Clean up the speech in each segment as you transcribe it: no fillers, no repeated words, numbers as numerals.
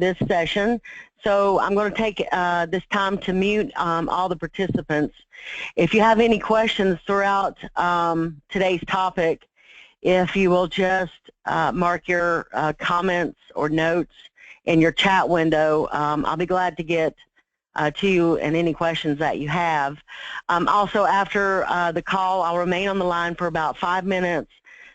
this session. So I'm going to take this time to mute all the participants. If you have any questions throughout today's topic, if you will just mark your comments or notes in your chat window, I'll be glad to get to you and any questions that you have. Also, after the call, I'll remain on the line for about 5 minutes.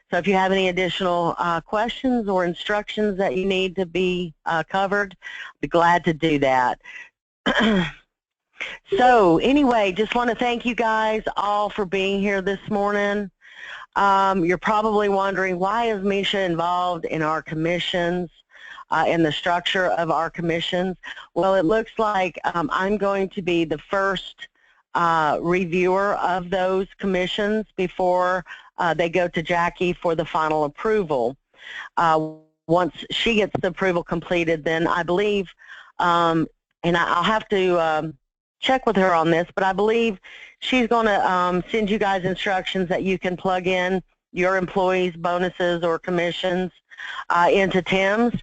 So if you have any additional questions or instructions that you need to be covered, I'll be glad to do that. So anyway, just want to thank you guys all for being here this morning. You're probably wondering, why is Misha involved in our commissions, in the structure of our commissions? Well, it looks like I'm going to be the first reviewer of those commissions before they go to Jackie for the final approval. Once she gets the approval completed, then I believe, and I'll have to check with her on this, but I believe she's going to send you guys instructions that you can plug in your employees' bonuses or commissions into Tim's,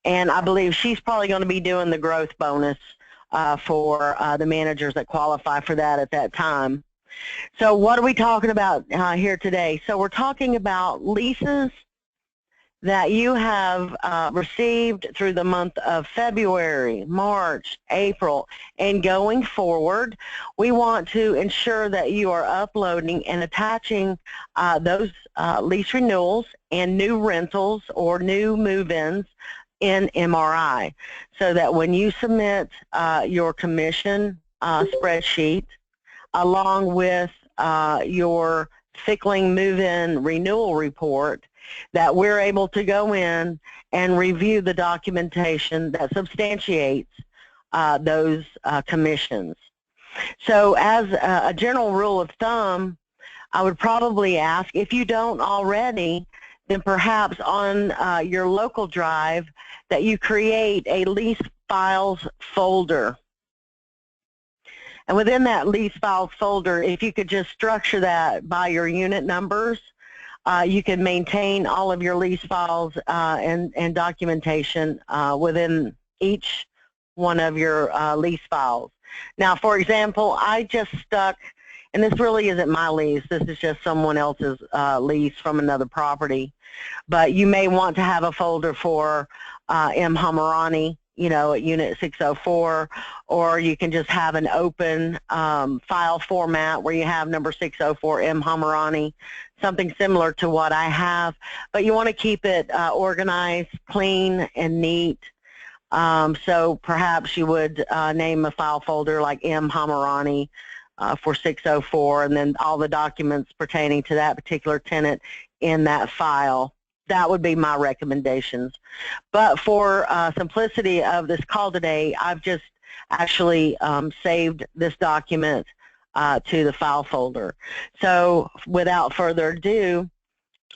and I believe she's probably going to be doing the growth bonus for the managers that qualify for that at that time. So what are we talking about here today? So we're talking about leases that you have received through the month of February, March, April, and going forward. We want to ensure that you are uploading and attaching those lease renewals and new rentals or new move-ins in MRI, so that when you submit your commission spreadsheet along with your Fickling move-in renewal report, that we're able to go in and review the documentation that substantiates those commissions. So as a general rule of thumb, I would probably ask, if you don't already, then perhaps on your local drive that you create a lease files folder. And within that lease files folder, if you could just structure that by your unit numbers, you can maintain all of your lease files and documentation within each one of your lease files. Now, for example, I just stuck, and this really isn't my lease, this is just someone else's lease from another property, but you may want to have a folder for M. Hamarani, you know, at Unit 604, or you can just have an open file format where you have number 604 M. Hamarani, something similar to what I have, but you want to keep it organized, clean, and neat. So perhaps you would name a file folder like M. Hamarani for 604, and then all the documents pertaining to that particular tenant in that file. That would be my recommendations. But for simplicity of this call today, I've just actually saved this document to the file folder. So without further ado,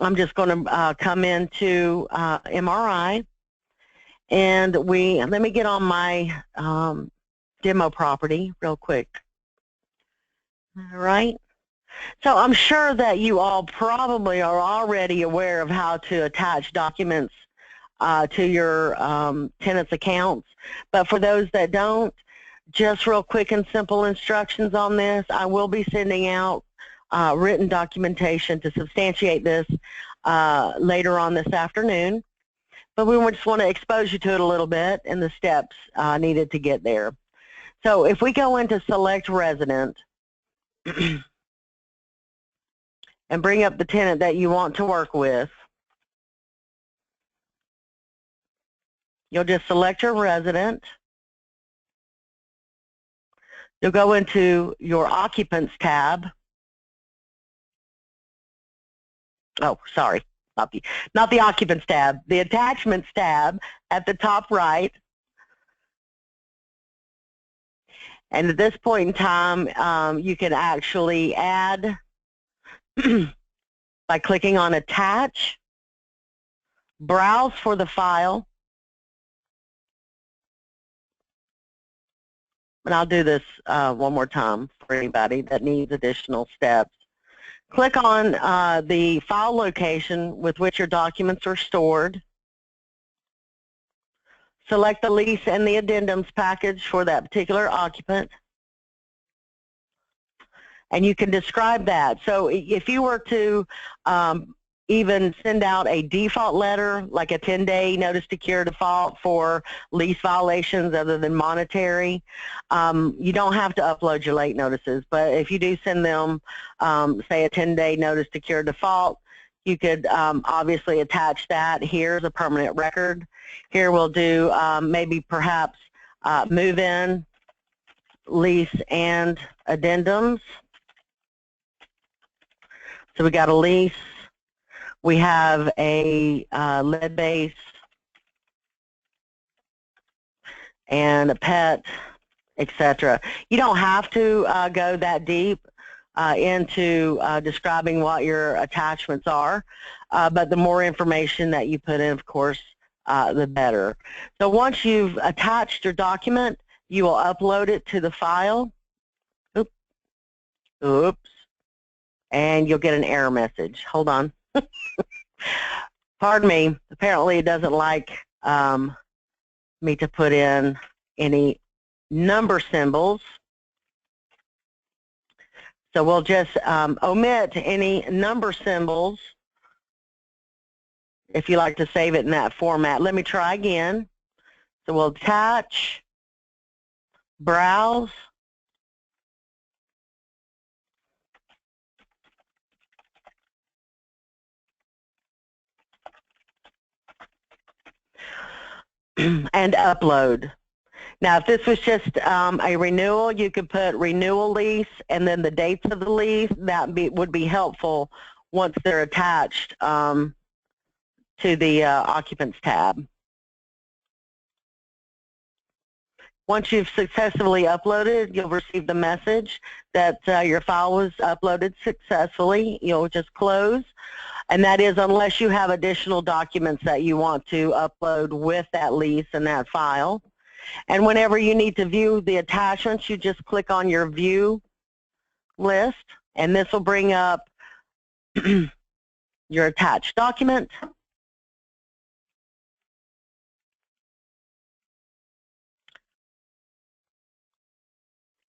I'm just going to come into MRI, and let me get on my demo property real quick. All right. So I'm sure that you all probably are already aware of how to attach documents to your tenants' accounts, but for those that don't, just real quick and simple instructions on this. I will be sending out written documentation to substantiate this later on this afternoon, but we just want to expose you to it a little bit and the steps needed to get there. So if we go into Select Resident and bring up the tenant that you want to work with, you'll just select your resident. You'll go into your Occupants tab. Oh, sorry, not the Occupants tab, the Attachments tab at the top right. And at this point in time, you can actually add by clicking on Attach, browse for the file, and I'll do this one more time for anybody that needs additional steps. Click on the file location with which your documents are stored. select the lease and the addendums package for that particular occupant. And you can describe that. So if you were to even send out a default letter, like a 10-day notice to cure default for lease violations other than monetary, you don't have to upload your late notices. But if you do send them, say, a 10-day notice to cure default, you could obviously attach that. Here's a permanent record. Here we'll do maybe perhaps move-in, lease, and addendums. So we got a lease, we have a lead base, and a pet, etc. You don't have to go that deep into describing what your attachments are, but the more information that you put in, of course, the better. So once you've attached your document, you will upload it to the file. Oops. And you'll get an error message. Hold on. Pardon me. Apparently it doesn't like me to put in any number symbols. So we'll just omit any number symbols if you like to save it in that format. Let me try again. So we'll attach, browse, and upload. Now, if this was just a renewal, you could put renewal lease and then the dates of the lease. That would be helpful once they're attached to the Occupants tab. Once you've successfully uploaded, you'll receive the message that your file was uploaded successfully. You'll just close. And that is unless you have additional documents that you want to upload with that lease and that file. And whenever you need to view the attachments, you just click on your view list, and this will bring up your attached document.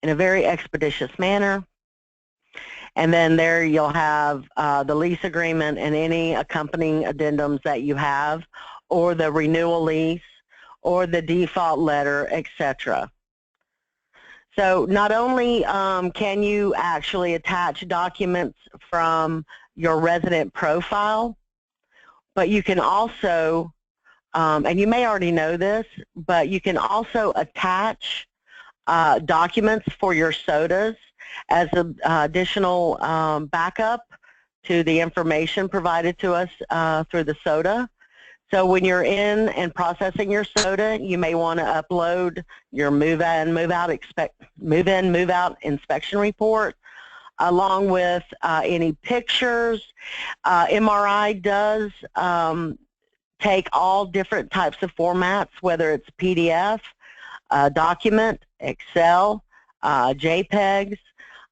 In a very expeditious manner. And then there you'll have the lease agreement and any accompanying addendums that you have, or the renewal lease, or the default letter, etc. So not only can you actually attach documents from your resident profile, but you can also, and you may already know this, but you can also attach documents for your SOTAs as an additional backup to the information provided to us through the SOTA. So when you're in and processing your SOTA, you may want to upload your move-in, move-out inspection report, along with any pictures. MRI does take all different types of formats, whether it's PDF, document, Excel, JPEGs,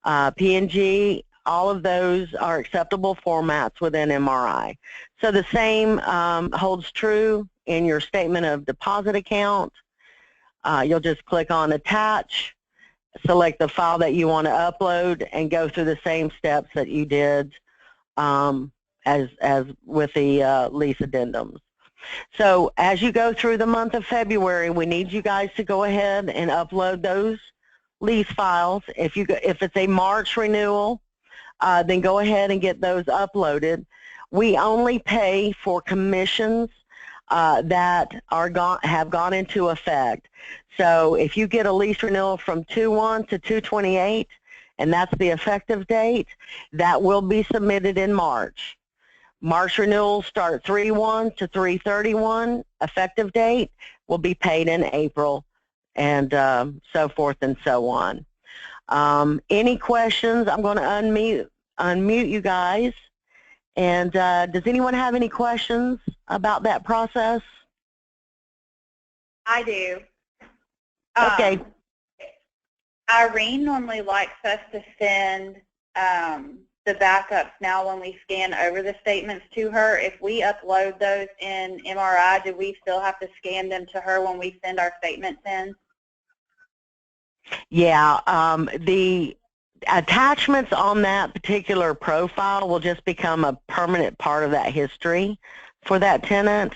PNG. All of those are acceptable formats within MRI. So the same holds true in your statement of deposit account. You'll just click on attach, select the file that you want to upload, and go through the same steps that you did as with the lease addendums. So as you go through the month of February, we need you guys to go ahead and upload those lease files. If it's a March renewal, then go ahead and get those uploaded. We only pay for commissions that have gone into effect. So if you get a lease renewal from 2/1 to 2/28, and that's the effective date, that will be submitted in March. March renewals start 3/1 to 3/31. Effective date will be paid in April, and so forth and so on. Any questions? I'm going to unmute you guys. And does anyone have any questions about that process? I do. Okay. Irene normally likes us to send the backups now when we scan over the statements to her, if we upload those in MRI, do we still have to scan them to her when we send our statements in? Yeah, the attachments on that particular profile will just become a permanent part of that history for that tenant.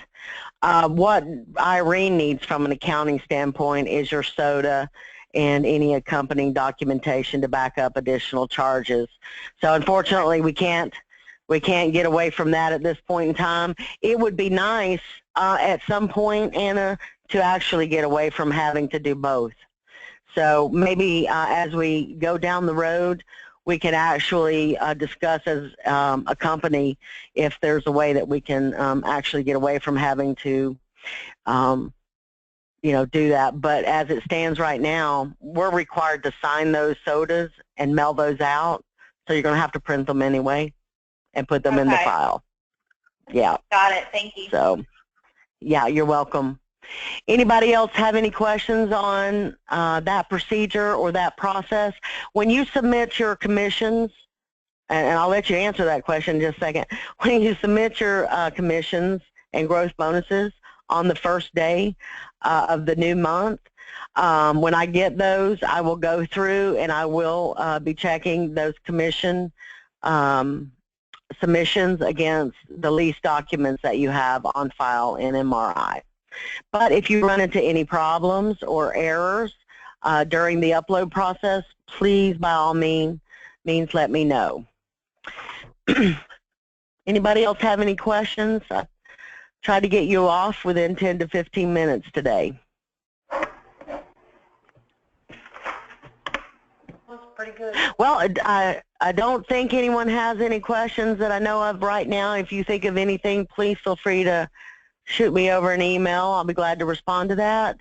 What Irene needs from an accounting standpoint is your SOTA and any accompanying documentation to back up additional charges. So unfortunately, we can't get away from that at this point in time. It would be nice at some point, Anna, to actually get away from having to do both. So maybe as we go down the road, we can actually discuss as a company if there's a way that we can actually get away from having to do that. But as it stands right now, we're required to sign those SOTAs and mail those out. So you're going to have to print them anyway and put them in the file. Yeah. Got it. Thank you. So, yeah, you're welcome. Anybody else have any questions on that procedure or that process? When you submit your commissions, and I'll let you answer that question in just a second. When you submit your commissions and growth bonuses on the first day of the new month, when I get those, I will go through and I will be checking those commission submissions against the lease documents that you have on file in MRI. But if you run into any problems or errors during the upload process, please, by all means let me know. Anybody else have any questions? I tried to get you off within 10 to 15 minutes today. That's pretty good. Well, I don't think anyone has any questions that I know of right now. If you think of anything, please feel free to shoot me over an email. I'll be glad to respond to that.